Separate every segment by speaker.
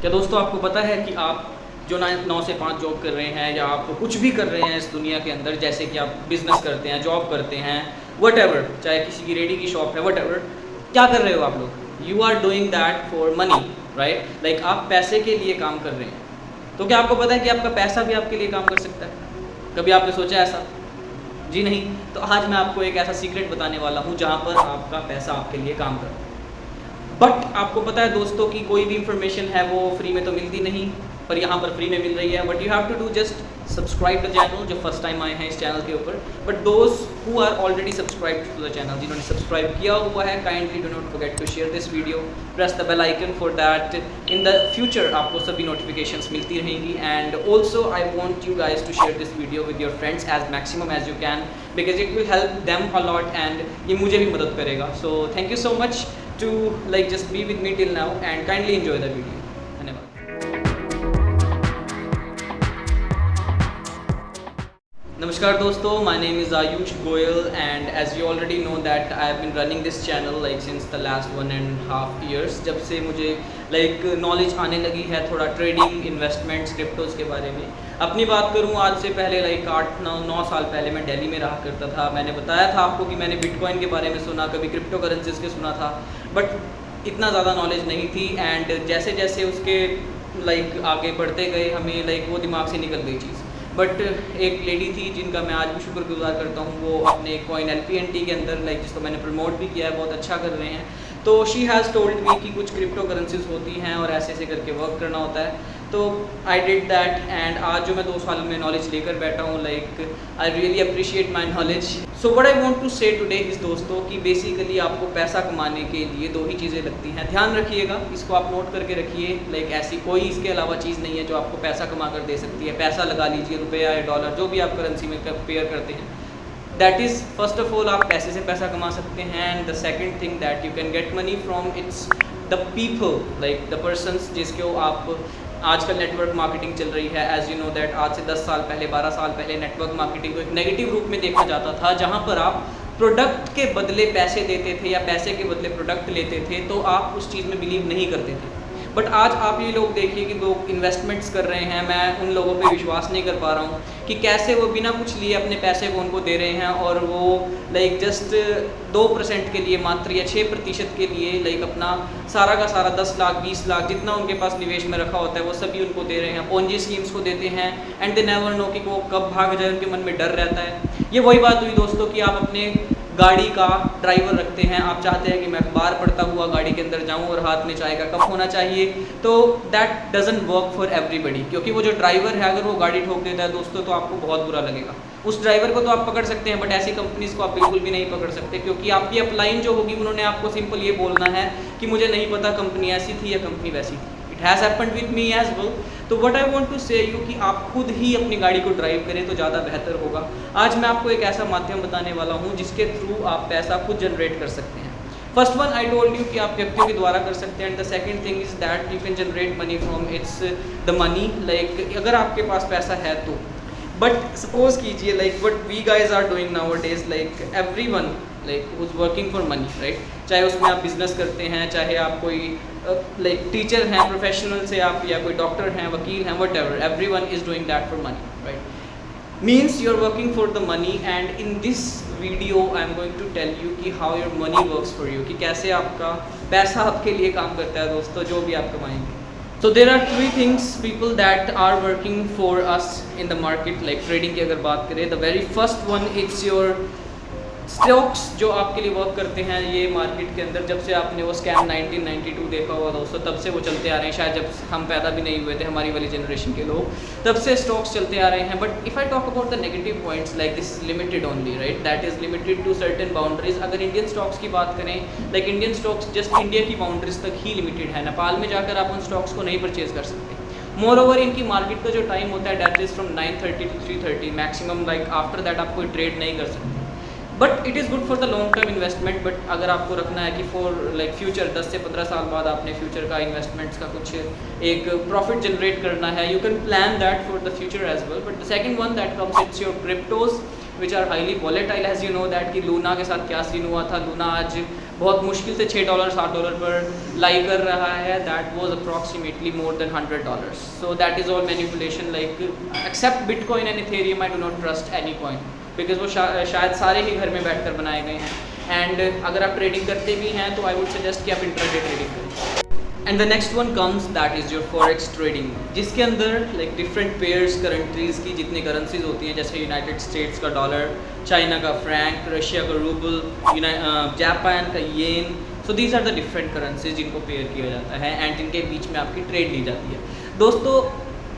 Speaker 1: क्या दोस्तों आपको पता है कि आप जो 9 से 5 जॉब कर रहे हैं या आप कुछ भी कर रहे हैं इस दुनिया के अंदर, जैसे कि आप बिजनेस करते हैं, जॉब करते हैं, वट चाहे किसी की रेडी की शॉप है, वट क्या कर रहे हो आप लोग? You are doing that for money, right? Like आप पैसे के लिए काम कर रहे हैं। तो क्या आपको पता है कि आपका पैसा भी आपके लिए काम कर सकता है? कभी आपने सोचा ऐसा? जी नहीं। तो आज मैं आपको एक ऐसा सीक्रेट बताने वाला हूँ जहाँ पर आपका पैसा आपके लिए काम कर रहा है। बट आपको पता है दोस्तों कि कोई भी इंफॉर्मेशन है वो फ्री में तो मिलती नहीं, पर यहाँ पर फ्री में मिल रही है। But you have to do just subscribe the channel, जो फर्स्ट टाइम आए हैं इस चैनल के ऊपर। But those who are already subscribe to the channel, जिन्होंने सब्सक्राइब किया हुआ है, kindly do not forget to share this video, press the bell icon for that in the future आपको सभी नोटिफिकेशंस मिलती रहेंगी। And also I want you guys to share this video with your friends as maximum as you can, because it will help them a lot and ये मुझे भी मदद करेगा। So thank you so much to like just be with me till now and kindly enjoy the video. Namaskar dosto, my name is Ayush Goyal and as you already know that I have been running this channel like since the last 1.5 years, जब से मुझे like knowledge आने लगी है थोड़ा trading, investments, cryptos के बारे में। अपनी बात करूँ आज से पहले like 8-9 साल पहले मैं दिल्ली में रहा करता था। मैंने बताया था आपको कि मैंने बिटकॉइन के बारे में सुना, कभी क्रिप्टो करेंसीज के सुना था, बट इतना ज़्यादा नॉलेज नहीं थी। एंड जैसे जैसे उसके like आगे बढ़ते गए हमें like वो दिमाग से निकल गई चीज़। बट एक लेडी थी जिनका मैं आज भी शुक्रगुजार करता हूँ, वो अपने कॉइन LPNT के अंदर लाइक जिसको मैंने प्रमोट भी किया है, बहुत अच्छा कर रहे हैं। तो शी हैज़ टोल्ड मी कि कुछ क्रिप्टो करेंसीज होती हैं और ऐसे ऐसे करके वर्क करना होता है। तो आई डिड दैट एंड आज जो मैं 2 साल में नॉलेज लेकर बैठा हूँ, like I really appreciate my knowledge. So what I want to say today is दोस्तों कि बेसिकली आपको पैसा कमाने के लिए 2 ही चीज़ें लगती हैं। ध्यान रखिएगा, इसको आप नोट करके रखिए। लाइक ऐसी कोई इसके अलावा चीज़ नहीं है जो आपको पैसा कमा कर दे सकती है। पैसा लगा लीजिए, रुपया या डॉलर, जो भी आप करेंसी में पेयर करते हैं, that is first of all आप पैसे से पैसा कमा सकते हैं। And the second thing that you can get money from it's the people, like the persons जिसको आप आजकल नेटवर्क मार्केटिंग चल रही है। एज यू नो दैट आज से 10 साल पहले, 12 साल पहले नेटवर्क मार्केटिंग को एक नेगेटिव रूप में देखा जाता था, जहाँ पर आप प्रोडक्ट के बदले पैसे देते थे या पैसे के बदले प्रोडक्ट लेते थे, तो आप उस चीज़ में बिलीव नहीं करते थे। बट आज आप ये लोग देखिए कि लोग इन्वेस्टमेंट्स कर रहे हैं, मैं उन लोगों पे विश्वास नहीं कर पा रहा हूँ कि कैसे वो बिना कुछ लिए अपने पैसे को उनको दे रहे हैं और वो लाइक जस्ट 2% के लिए मात्र या 6% के लिए लाइक अपना सारा का सारा 10 लाख 20 लाख जितना उनके पास निवेश में रखा होता है वो सभी उनको दे रहे हैं, पोंजी स्कीम्स को देते हैं। एंड दे नेवर नो कि वो कब भाग जाए, उनके मन में डर रहता है। ये वही बात हुई दोस्तों कि आप अपने गाड़ी का ड्राइवर रखते हैं, आप चाहते हैं कि मैं अखबार पढ़ता हुआ गाड़ी के अंदर जाऊं और हाथ में चाय का कप होना चाहिए, तो that doesn't work for everybody. क्योंकि वो जो ड्राइवर है अगर वो गाड़ी ठोक देता है दोस्तों तो आपको बहुत बुरा लगेगा। उस ड्राइवर को तो आप पकड़ सकते हैं, बट ऐसी कंपनीज को आप बिल्कुल भी नहीं पकड़ सकते, क्योंकि आपकी अपलाइन जो होगी उन्होंने आपको सिंपल ये बोलना है कि मुझे नहीं पता कंपनी ऐसी थी या कंपनी वैसी थी। It has happened with me as well. तो what I want to say you कि आप खुद ही अपनी गाड़ी को ड्राइव करें तो ज़्यादा बेहतर होगा। आज मैं आपको एक ऐसा माध्यम बताने वाला हूँ जिसके थ्रू आप पैसा खुद जनरेट कर सकते हैं। First one I told you कि आप व्यक्तियों के द्वारा कर सकते हैं। And the second thing is that you can generate money from it's the money, like अगर आपके पास पैसा है तो। बट सपोज कीजिए like what we guys are doing nowadays, like everyone like who's working for money, right? चाहे उसमें आप बिजनेस करते हैं, चाहे आप कोई लाइक टीचर हैं, प्रोफेशनल से आप, या कोई डॉक्टर हैं, वकील हैं, whatever, everyone is doing that for money, right? Means you are working for the money. And in this video I am going to tell you कि how your money works for you, कि कैसे आपका पैसा आपके लिए काम करता है दोस्तों, जो भी आप कमाएंगे। So there are 3 things people that are working for us in the market, like trading की अगर बात करें, the very first one it's your stocks जो आपके लिए वर्क करते हैं ये मार्केट के अंदर। जब से आपने वो स्कैम 1992 देखा हुआ दोस्तों, तब से वो चलते आ रहे हैं। शायद जब हम पैदा भी नहीं हुए थे हमारी वाली जनरेशन के लोग, तब से स्टॉक्स चलते आ रहे हैं। But if I talk about the negative points, like this is limited only, right? That is limited to certain boundaries. अगर इंडियन स्टॉक्स की बात करें, like Indian stocks just India की बाउंड्रीज तक ही लिमिटेड है। नेपाल में जाकर आप उन स्टॉक्स को नहीं परचेज कर सकते। मोर ओवर इनकी मार्केट का जो टाइम होता है that is from 9:30 to 3:30 maximum, like after that आप कोई ट्रेड नहीं कर सकते। But it is good for the long term investment. But अगर आपको रखना है कि फॉर लाइक फ्यूचर 10 से 15 साल बाद आपने फ्यूचर का इन्वेस्टमेंट्स का कुछ एक प्रॉफिट जनरेट करना है, you can plan that for the future as well. But the second one that comes it's your cryptos which are highly volatile. As you know that कि लूना के साथ क्या सीन हुआ था। लूना आज बहुत मुश्किल से $6 $7 पर लाई कर रहा है, that was approximately more than $100. So that is all manipulation. Like except Bitcoin and Ethereum I do not trust any coin, because वो शायद सारे ही घर में बैठकर बनाए गए हैं. एंड अगर आप ट्रेडिंग करते भी हैं तो आई वुड सजेस्ट कि आप इंट्राडे ट्रेडिंग करें. And the next one comes that is your forex trading, जिसके अंदर लाइक डिफरेंट पेयर्स कंट्रीज़ की जितनी करेंसीज होती हैं, जैसे यूनाइटेड स्टेट्स का डॉलर, चाइना का फ्रैंक, रशिया का रूबल, जापान का yen. So these are the different currencies जिनको पेयर किया जाता है एंड जिनके बीच में आपकी ट्रेड ली जाती है. दोस्तों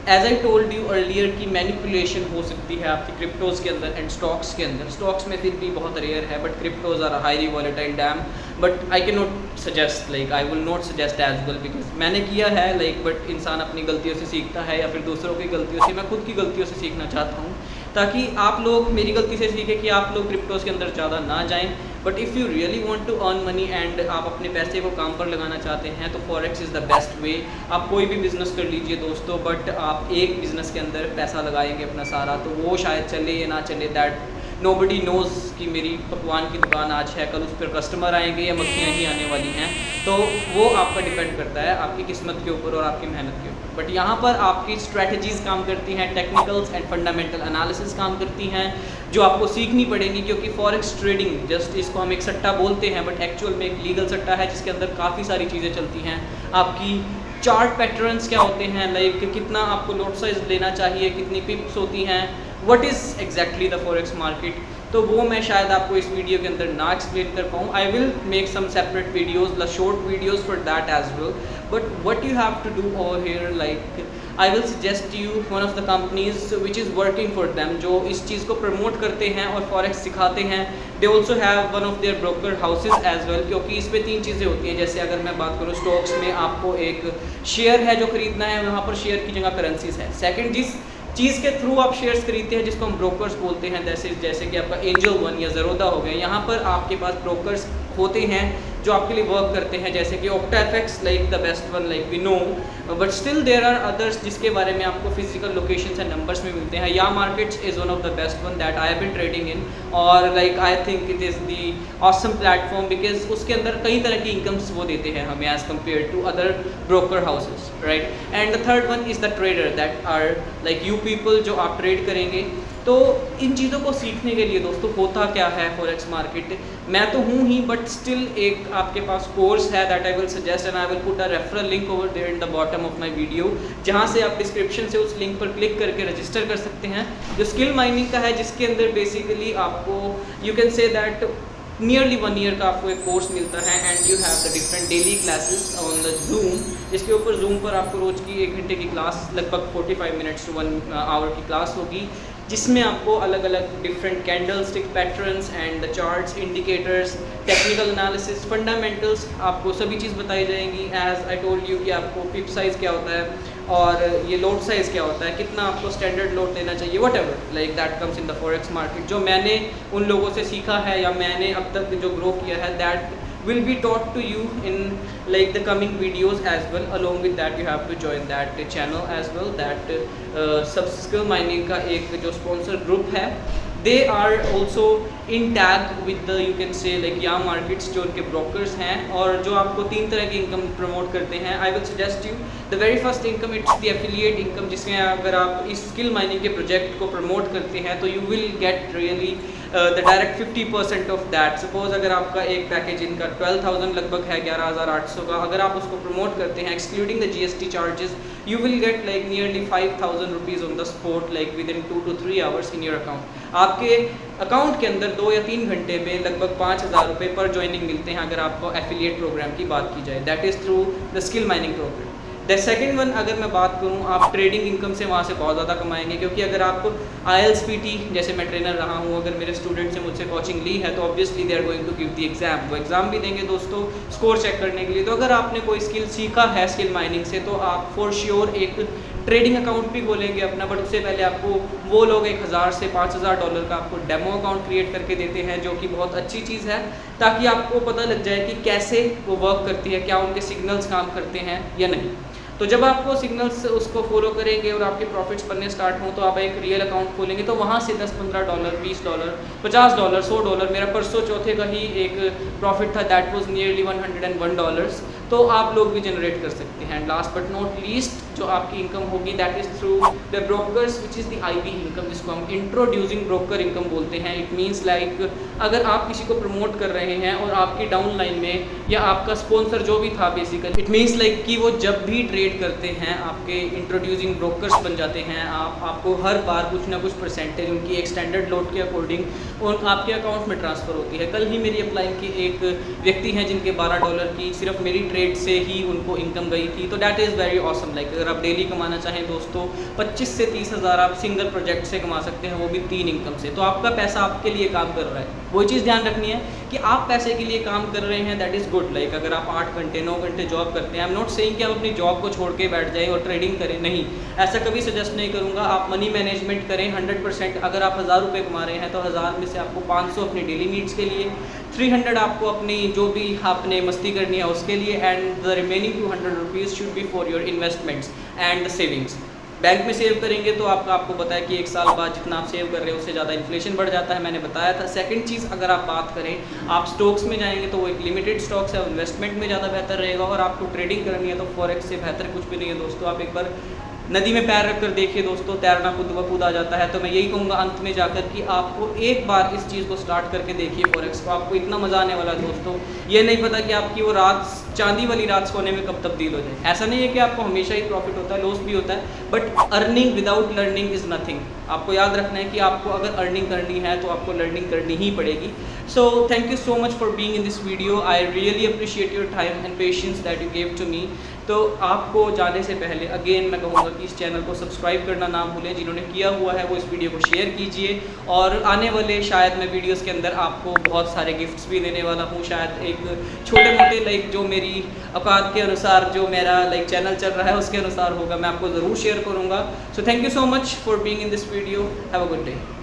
Speaker 1: as I told you earlier की मैनिपुलेशन हो सकती है आपकी क्रिप्टोज़ के अंदर एंड स्टॉक्स के अंदर. स्टॉक्स में फिर भी बहुत रेयर है, but cryptos are highly volatile damn. But I can not suggest, like I will not suggest as well, because मैंने किया है लाइक, बट इंसान अपनी गलतियों से सीखता है या फिर दूसरों की गलतियों से. मैं खुद की गलतियों से सीखना चाहता हूँ ताकि आप लोग मेरी गलती से सीखें कि आप लोग क्रिप्टोज़ के अंदर ज़्यादा ना जाएं. But if you really want to earn money and आप अपने पैसे को काम पर लगाना चाहते हैं तो forex is the best way. आप कोई भी बिज़नेस कर लीजिए दोस्तों, बट आप एक बिज़नेस के अंदर पैसा लगाएंगे अपना सारा, तो वो शायद चले या ना चले, दैट नोबडी नोज़ कि मेरी पकवान की दुकान आज है, कल उस पर कस्टमर आएंगे या मक्खियाँ ही आने वाली हैं. तो वो आपका डिपेंड करता है आपकी किस्मत के ऊपर और आपकी मेहनत के ऊपर. बट यहाँ पर आपकी स्ट्रैटेजीज़ काम करती हैं, टेक्निकल्स एंड फंडामेंटल एनालिसिस काम करती हैं, जो आपको सीखनी पड़ेंगी. क्योंकि फॉरेक्स ट्रेडिंग जस्ट इसको हम एक सट्टा बोलते हैं, बट एक्चुअल में एक लीगल सट्टा है जिसके अंदर काफ़ी सारी चीज़ें चलती हैं. आपकी चार्ट पैटर्न्स क्या होते हैं, लाइक कितना आपको लॉट साइज लेना चाहिए, कितनी पिप्स होती हैं, what is exactly the forex market. तो वो मैं शायद आपको इस वीडियो के अंदर ना एक्सप्लेन कर पाऊँ. I will make some separate videos, the short videos for that as well. But what you have to do over here, like I will suggest you one of the companies which is working for them, जो इस चीज़ को promote करते हैं और forex सिखाते हैं. They also have one of their broker houses as well, क्योंकि इसमें 3 चीज़ें होती हैं. जैसे अगर मैं बात करूँ स्टॉक्स में, आपको एक शेयर है जो खरीदना है, वहाँ पर शेयर की जगह करेंसीज है. सेकेंड, जिस चीज़ के थ्रू आप शेयर्स खरीदते हैं जिसको हम ब्रोकर्स बोलते हैं, जैसे कि आपका एंजल वन या ज़रोदा हो गया, यहाँ पर आपके पास ब्रोकर्स होते हैं जो आपके लिए वर्क करते हैं, जैसे कि OctaFX like the best one like we know. But still there are others जिसके बारे में आपको फिजिकल लोकेशंस एंड नंबर्स में मिलते हैं. या markets is one of the best one that I have been trading in, और like I think it is the awesome platform, because उसके अंदर कई तरह की इनकम्स वो देते हैं हमें as compare to other broker houses, right. And the third one is the trader, that are like you people जो आप ट्रेड करेंगे. तो इन चीज़ों को सीखने के लिए दोस्तों होता क्या है फॉरेक्स मार्केट, मैं तो हूँ ही, बट स्टिल एक आपके पास कोर्स है that I will suggest and I will put a referral link over there in the bottom of my video, जहाँ से आप डिस्क्रिप्शन से उस लिंक पर क्लिक करके रजिस्टर कर सकते हैं, जो स्किल माइनिंग का है, जिसके अंदर बेसिकली आपको you can say that nearly 1 year का आपको एक कोर्स मिलता है and you have the different daily classes on the zoom. इसके ऊपर जूम पर आपको रोज़ की 1 घंटे की क्लास, लगभग 45 मिनट्स टू 1 आवर की क्लास होगी, जिसमें आपको अलग अलग different candle stick patterns and the charts, indicators, technical analysis, fundamentals, आपको सभी चीज़ बताई जाएंगी. एज आई टोल्ड यू कि आपको पिप साइज़ क्या होता है और ये लोड साइज़ क्या होता है, कितना आपको स्टैंडर्ड लोड देना चाहिए, what ever like that comes in the forex market. जो मैंने उन लोगों से सीखा है या मैंने अब तक जो ग्रो किया है, that will be taught to you in like the coming videos as well. Along with that you have to join that channel as well, that Skill Mining का एक जो sponsor group है, they are also in tag with the you can say like YA Markets, जो उनके brokers हैं और जो आपको 3 तरह की इनकम प्रमोट करते हैं. I will suggest you the very first income, it's the affiliate income, जिसमें अगर आप इस स्किल माइनिंग के प्रोजेक्ट को प्रमोट करते हैं तो you will get really the direct 50% of that. Suppose अगर आपका एक पैकेज इनका 12,000 लगभग है, 11,800 का, अगर आप उसको प्रमोट करते हैं excluding the GST charges, you will get like nearly 5,000 rupees on the spot, like with in 2 to 3 hours in your account. आपके अकाउंट के अंदर 2 या 3 घंटे में लगभग 5,000 रुपये पर ज्वाइनिंग मिलते हैं अगर आपको एफिलिएट प्रोग्राम की बात की जाए. That is through the skill mining program. The second one, अगर मैं बात करूँ, आप ट्रेडिंग इनकम से वहाँ से बहुत ज़्यादा कमाएंगे, क्योंकि अगर आप IELTS PT, जैसे मैं ट्रेनर रहा हूँ, अगर मेरे स्टूडेंट्स ने मुझसे कोचिंग ली है तो obviously they are going to give the exam. वो एग्ज़ाम भी देंगे दोस्तों स्कोर चेक करने के लिए. तो अगर आपने कोई स्किल सीखा है स्किल माइनिंग से, तो आप फॉर श्योर एक ट्रेडिंग अकाउंट भी खोलेंगे अपना. बट उससे पहले आपको वो लोग 1,000 से $5,000 का आपको डेमो अकाउंट क्रिएट करके देते हैं, जो कि बहुत अच्छी चीज़ है, ताकि आपको पता लग जाए कि कैसे वो वर्क करती है, क्या उनके सिग्नल्स काम करते हैं या नहीं. तो जब आपको सिग्नल्स उसको फॉलो करेंगे और आपके प्रॉफिट्स बनने स्टार्ट हों तो आप एक रियल अकाउंट खोलेंगे, तो वहाँ से $10-15, $20, $50, $100, मेरा परसों चौथे का ही एक प्रॉफिट था, दैट वाज नियरली $101, तो आप लोग भी जनरेट कर सकते हैं। लास्ट बट नॉट लीस्ट, जो आपकी इनकम होगी that is through the brokers which is the IB income, जिसको हम इंट्रोड्यूसिंग ब्रोकर इनकम बोलते हैं। इट मीन्स लाइक अगर आप किसी को प्रमोट कर रहे हैं और आपकी डाउन लाइन में या आपका स्पॉन्सर जो भी था बेसिकली, इट मीन्स लाइक कि वो जब भी ट्रेड करते हैं आपके इंट्रोड्यूसिंग ब्रोकर्स बन जाते हैं। आपको हर बार कुछ ना कुछ परसेंटेज उनकी एक स्टैंडर्ड लोड के अकॉर्डिंग उन आपके अकाउंट में ट्रांसफ़र होती है। कल ही मेरी अपलाइन की एक व्यक्ति हैं जिनके $12 की सिर्फ मेरी ट्रेड से ही उनको इनकम गई थी, तो that is very awesome. Like अगर आप डेली कमाना चाहें दोस्तों 25 से 30 हज़ार आप सिंगल प्रोजेक्ट से कमा सकते हैं, वो भी 3 इनकम से। तो आपका पैसा आपके लिए काम कर रहा है, वो चीज़ ध्यान रखनी है कि आप पैसे के लिए काम कर रहे हैं, दैट इज़ गुड। लाइक अगर आप 8 घंटे 9 घंटे जॉब करते हैं, आई एम नॉट सेइंग कि आप अपनी जॉब को छोड़ के बैठ जाएं और ट्रेडिंग करें, नहीं, ऐसा कभी सजेस्ट नहीं करूँगा। आप मनी मैनेजमेंट करें 100%। अगर आप 1000 रुपये कमा रहे हैं तो 1000 में से आपको 500 अपनी डेली नीड्स के लिए, 300 आपको अपनी जो भी आपने मस्ती करनी है उसके लिए, and the remaining 200 rupees should be for your investments and savings. Bank में सेव करेंगे तो आपको पता है कि 1 साल बाद जितना आप सेव कर रहे हैं उससे ज़्यादा इन्फ्लेशन बढ़ जाता है, मैंने बताया था। सेकंड चीज़, अगर आप बात करें आप स्टॉक्स में जाएंगे तो वो एक लिमिटेड स्टॉक्स है, इन्वेस्टमेंट में ज़्यादा बेहतर रहेगा। और आपको ट्रेडिंग करनी है तो फॉरेक्स से बेहतर कुछ भी नहीं है दोस्तों। आप एक बार नदी में पैर रख कर देखिए दोस्तों, तैरना खुद ब खुद आ जाता है। तो मैं यही कहूँगा अंत में जाकर कि आपको एक बार इस चीज़ को स्टार्ट करके देखिए फॉरेक्स को, आपको इतना मज़ा आने वाला है दोस्तों। ये नहीं पता कि आपकी वो रात, चांदी वाली रात सोने में कब तब्दील हो जाए। ऐसा नहीं है कि आपको हमेशा ही प्रॉफिट होता है, लॉस भी होता है, but earning without learning is nothing. आपको याद रखना है कि आपको अगर अर्निंग करनी है तो आपको लर्निंग करनी ही पड़ेगी। So thank you so much for being in this video. I really appreciate your time and patience that you gave to me. तो आपको जाने से पहले अगेन मैं कहूँगा कि इस चैनल को सब्सक्राइब करना ना भूलें। जिन्होंने किया हुआ है वो इस वीडियो को शेयर कीजिए, और आने वाले शायद मैं वीडियोस के अंदर आपको बहुत सारे गिफ्ट्स भी देने वाला हूँ। शायद एक छोटे मोटे लाइक जो मेरी औकात के अनुसार जो मेरा लाइक चैनल चल रहा है उसके अनुसार होगा, मैं आपको ज़रूर शेयर करूँगा। सो thank you so much for being in this video. Have a good day.